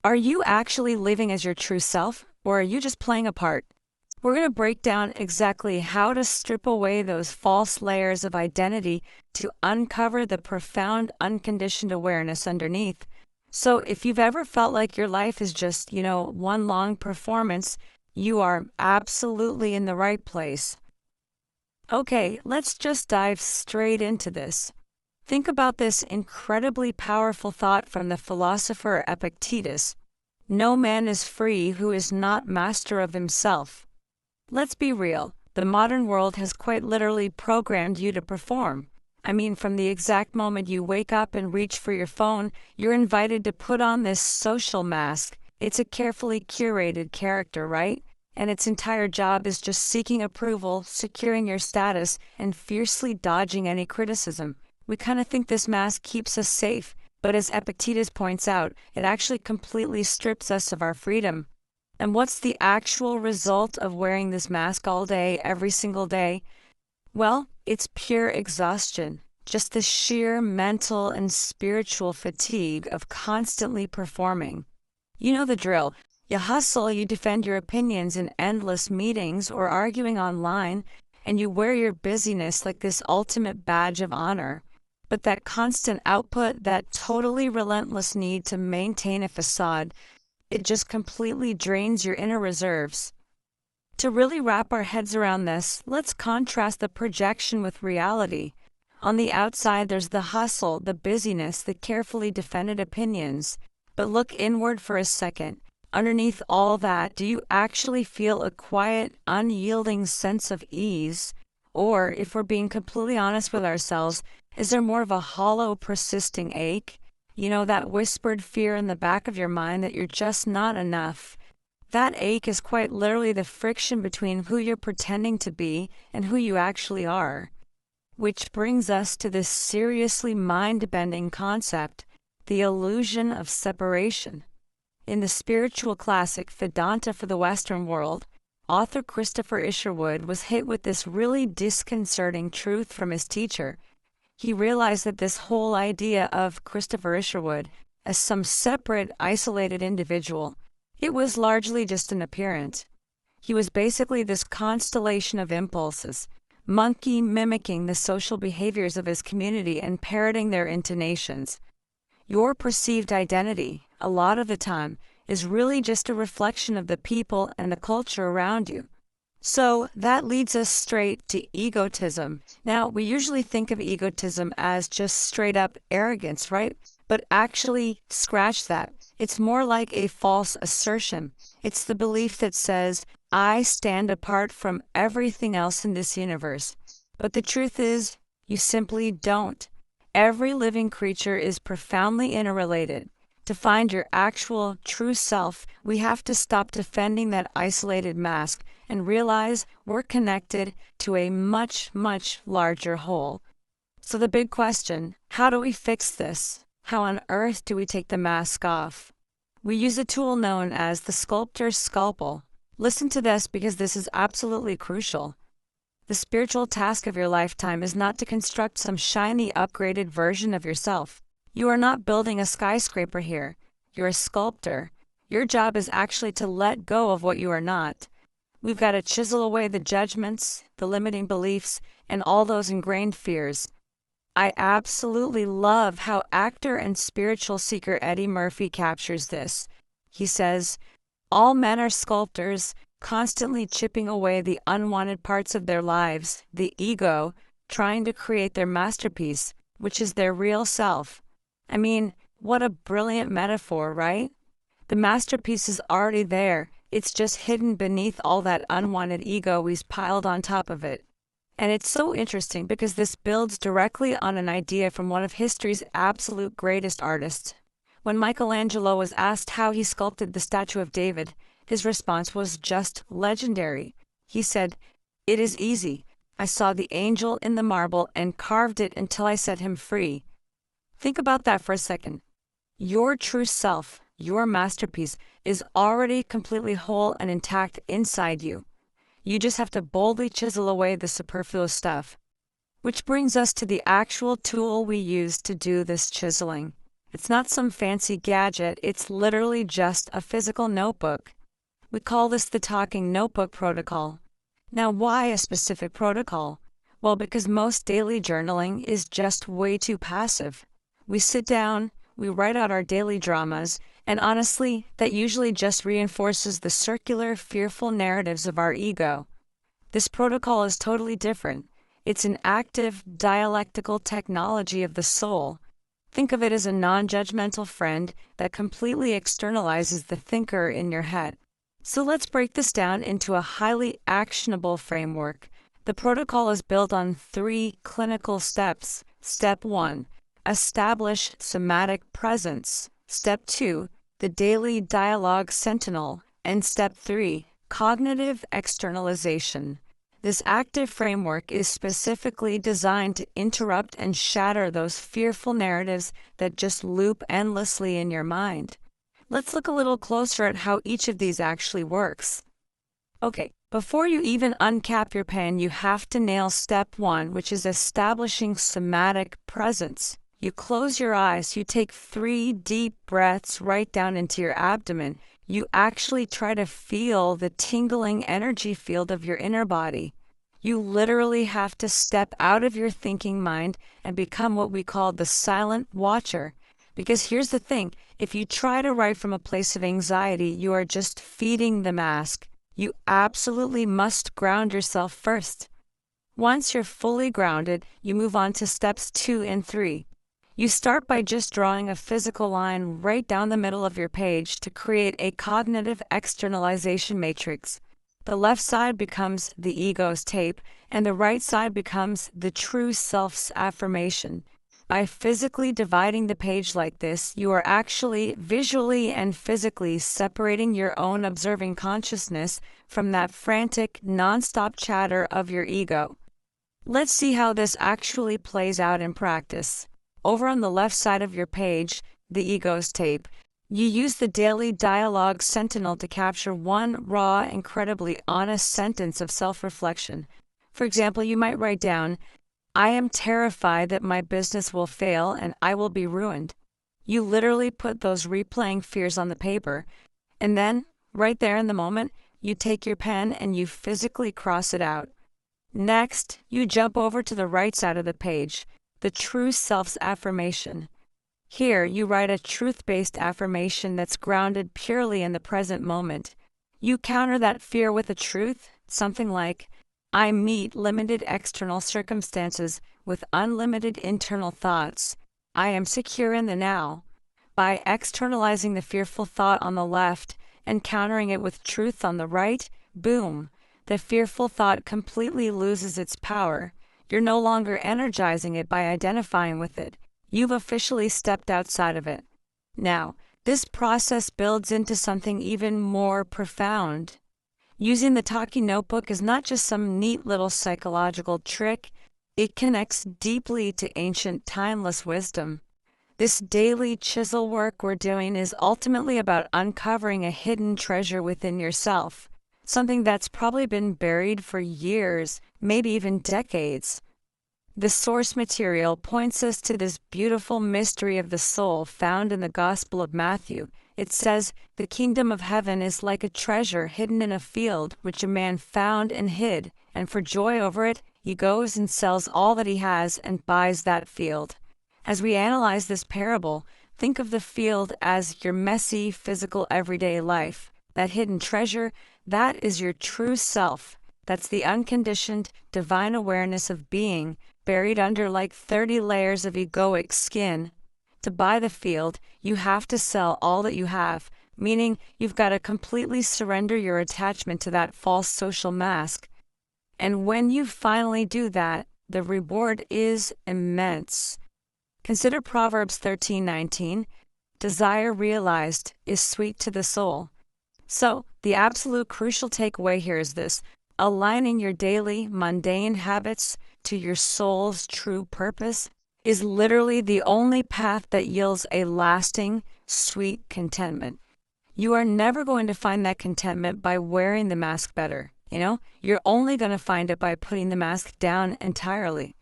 Are you actually living as your true self, or are you just playing a part? We're going to break down exactly how to strip away those false layers of identity to uncover the profound unconditioned awareness underneath. So if you've ever felt like your life is just, one long performance, you are absolutely in the right place. Okay, let's just dive straight into this. Think about this incredibly powerful thought from the philosopher Epictetus. No man is free who is not master of himself. Let's be real, the modern world has quite literally programmed you to perform. I mean, from the exact moment you wake up and reach for your phone, you're invited to put on this social mask. It's a carefully curated character, right? And its entire job is just seeking approval, securing your status, and fiercely dodging any criticism. We kind of think this mask keeps us safe, but as Epictetus points out, it actually completely strips us of our freedom. And what's the actual result of wearing this mask all day, every single day? Well, it's pure exhaustion, just the sheer mental and spiritual fatigue of constantly performing. You know the drill. You hustle, you defend your opinions in endless meetings or arguing online, and you wear your busyness like this ultimate badge of honor. But that constant output, that totally relentless need to maintain a facade, it just completely drains your inner reserves. To really wrap our heads around this, let's contrast the projection with reality. On the outside, there's the hustle, the busyness, the carefully defended opinions. But look inward for a second. Underneath all that, do you actually feel a quiet, unyielding sense of ease? Or, if we're being completely honest with ourselves, is there more of a hollow, persisting ache? That whispered fear in the back of your mind that you're just not enough. That ache is quite literally the friction between who you're pretending to be and who you actually are. Which brings us to this seriously mind-bending concept, the illusion of separation. In the spiritual classic Vedanta for the Western world, author Christopher Isherwood was hit with this really disconcerting truth from his teacher. He realized that this whole idea of Christopher Isherwood as some separate, isolated individual, it was largely just an appearance. He was basically this constellation of impulses, monkey mimicking the social behaviors of his community and parroting their intonations. Your perceived identity, a lot of the time, is really just a reflection of the people and the culture around you. So that leads us straight to egotism. Now, we usually think of egotism as just straight up arrogance, right? But actually, scratch that. It's more like a false assertion. It's the belief that says, I stand apart from everything else in this universe. But the truth is, you simply don't. Every living creature is profoundly interrelated. To find your actual, true self, we have to stop defending that isolated mask and realize we're connected to a much, much larger whole. So the big question, how do we fix this? How on earth do we take the mask off? We use a tool known as the Sculptor's Scalpel. Listen to this because this is absolutely crucial. The spiritual task of your lifetime is not to construct some shiny, upgraded version of yourself. You are not building a skyscraper here. You're a sculptor. Your job is actually to let go of what you are not. We've got to chisel away the judgments, the limiting beliefs, and all those ingrained fears. I absolutely love how actor and spiritual seeker Eddie Murphy captures this. He says, all men are sculptors, constantly chipping away the unwanted parts of their lives, the ego, trying to create their masterpiece, which is their real self. I mean, what a brilliant metaphor, right? The masterpiece is already there. It's just hidden beneath all that unwanted ego we've piled on top of it. And it's so interesting because this builds directly on an idea from one of history's absolute greatest artists. When Michelangelo was asked how he sculpted the statue of David, his response was just legendary. He said, "It is easy. I saw the angel in the marble and carved it until I set him free." Think about that for a second. Your true self, your masterpiece, is already completely whole and intact inside you. You just have to boldly chisel away the superfluous stuff. Which brings us to the actual tool we use to do this chiseling. It's not some fancy gadget, it's literally just a physical notebook. We call this the Talking Notebook Protocol. Now, why a specific protocol? Well, because most daily journaling is just way too passive. We sit down, we write out our daily dramas, and honestly, that usually just reinforces the circular, fearful narratives of our ego. This protocol is totally different. It's an active, dialectical technology of the soul. Think of it as a non-judgmental friend that completely externalizes the thinker in your head. So let's break this down into a highly actionable framework. The protocol is built on 3 clinical steps. Step 1, establish somatic presence. Step 2, the daily dialogue Sentinel. And step 3, cognitive externalization. This active framework is specifically designed to interrupt and shatter those fearful narratives that just loop endlessly in your mind. Let's look a little closer at how each of these actually works. Okay, before you even uncap your pen, you have to nail step 1, which is establishing somatic presence. You close your eyes, you take 3 deep breaths right down into your abdomen. You actually try to feel the tingling energy field of your inner body. You literally have to step out of your thinking mind and become what we call the silent watcher. Because here's the thing, if you try to write from a place of anxiety, you are just feeding the mask. You absolutely must ground yourself first. Once you're fully grounded, you move on to steps 2 and 3. You start by just drawing a physical line right down the middle of your page to create a cognitive externalization matrix. The left side becomes the ego's tape, and the right side becomes the true self's affirmation. By physically dividing the page like this, you are actually visually and physically separating your own observing consciousness from that frantic, non-stop chatter of your ego. Let's see how this actually plays out in practice. Over on the left side of your page, the ego's tape, you use the daily dialogue Sentinel to capture one raw, incredibly honest sentence of self-reflection. For example, you might write down, "I am terrified that my business will fail and I will be ruined." You literally put those replaying fears on the paper, and then, right there in the moment, you take your pen and you physically cross it out. Next, you jump over to the right side of the page, the true self's affirmation. Here, you write a truth-based affirmation that's grounded purely in the present moment. You counter that fear with a truth, something like, "I meet limited external circumstances with unlimited internal thoughts. I am secure in the now." By externalizing the fearful thought on the left and countering it with truth on the right, boom, the fearful thought completely loses its power. You're no longer energizing it by identifying with it. You've officially stepped outside of it. Now, this process builds into something even more profound. Using the Talking Notebook is not just some neat little psychological trick, it connects deeply to ancient timeless wisdom. This daily chisel work we're doing is ultimately about uncovering a hidden treasure within yourself, something that's probably been buried for years, maybe even decades. The source material points us to this beautiful mystery of the soul found in the Gospel of Matthew. It says, "The kingdom of heaven is like a treasure hidden in a field, which a man found and hid, and for joy over it, he goes and sells all that he has and buys that field." As we analyze this parable, think of the field as your messy, physical, everyday life. That hidden treasure, that is your true self. That's the unconditioned, divine awareness of being, buried under like 30 layers of egoic skin. To buy the field, you have to sell all that you have, meaning you've got to completely surrender your attachment to that false social mask. And when you finally do that, the reward is immense. Consider Proverbs 13:19. Desire realized is sweet to the soul. So, the absolute crucial takeaway here is this: aligning your daily, mundane habits to your soul's true purpose is literally the only path that yields a lasting, sweet contentment. You are never going to find that contentment by wearing the mask better. You're only going to find it by putting the mask down entirely.